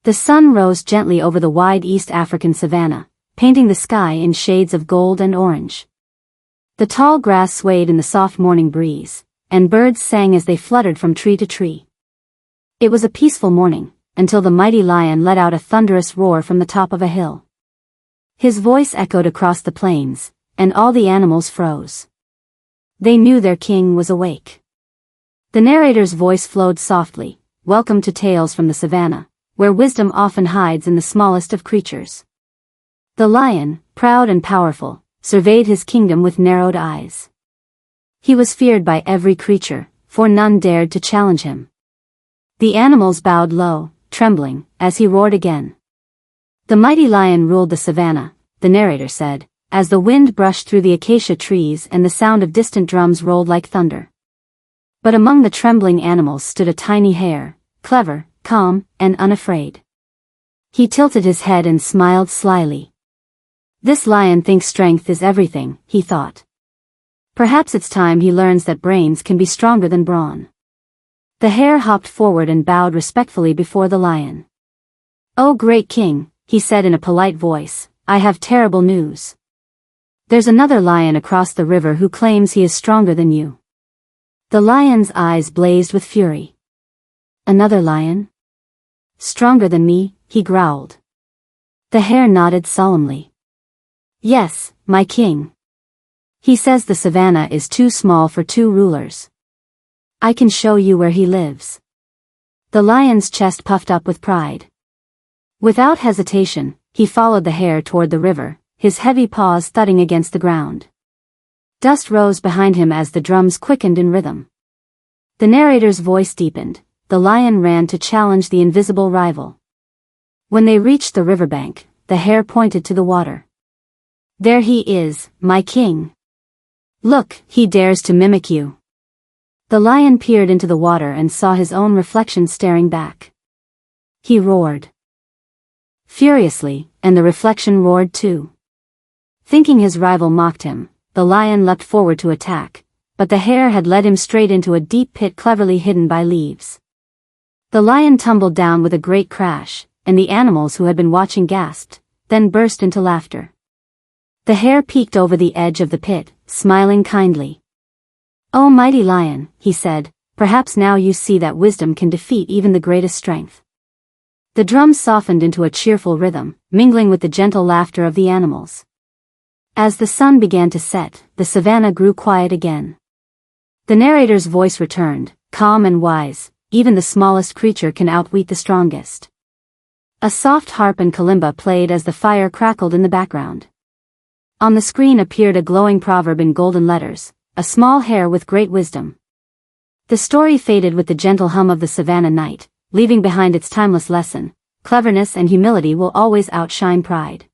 The sun rose gently over the wide East African savanna, painting the sky in shades of gold and orange. The tall grass swayed in the soft morning breeze, and birds sang as they fluttered from tree to tree. It was a peaceful morning, until the mighty lion let out a thunderous roar from the top of a hill. His voice echoed across the plains, and all the animals froze. They knew their king was awake. The narrator's voice flowed softly, "Welcome to Tales from the Savannah, where wisdom often hides in the smallest of creatures." The lion, proud and powerful, surveyed his kingdom with narrowed eyes. He was feared by every creature, for none dared to challenge him. The animals bowed low, trembling, as he roared again. The mighty lion ruled the savannah, the narrator said, as the wind brushed through the acacia trees and the sound of distant drums rolled like thunder. But among the trembling animals stood a tiny hare, clever, calm, and unafraid. He tilted his head and smiled slyly. "This lion thinks strength is everything," he thought. "Perhaps it's time he learns that brains can be stronger than brawn." The hare hopped forward and bowed respectfully before the lion. "Oh great king," he said in a polite voice, "I have terrible news. There's another lion across the river who claims he is stronger than you." The lion's eyes blazed with fury. "Another lion? Stronger than me?" he growled. The hare nodded solemnly. "Yes, my king. He says the savannah is too small for two rulers. I can show you where he lives." The lion's chest puffed up with pride. Without hesitation, he followed the hare toward the river, his heavy paws thudding against the ground. Dust rose behind him as the drums quickened in rhythm. The narrator's voice deepened. The lion ran to challenge the invisible rival. When they reached the riverbank, the hare pointed to the water. "There he is, my king. Look, he dares to mimic you." The lion peered into the water and saw his own reflection staring back. He roared furiously, and the reflection roared too. Thinking his rival mocked him, the lion leapt forward to attack, but the hare had led him straight into a deep pit cleverly hidden by leaves. The lion tumbled down with a great crash, and the animals who had been watching gasped, then burst into laughter. The hare peeked over the edge of the pit, smiling kindly. "Oh mighty lion," he said, "perhaps now you see that wisdom can defeat even the greatest strength." The drums softened into a cheerful rhythm, mingling with the gentle laughter of the animals. As the sun began to set, the savannah grew quiet again. The narrator's voice returned, calm and wise, "Even the smallest creature can outwit the strongest." A soft harp and kalimba played as the fire crackled in the background. On the screen appeared a glowing proverb in golden letters, "A small hare with great wisdom." The story faded with the gentle hum of the savannah night, leaving behind its timeless lesson: cleverness and humility will always outshine pride.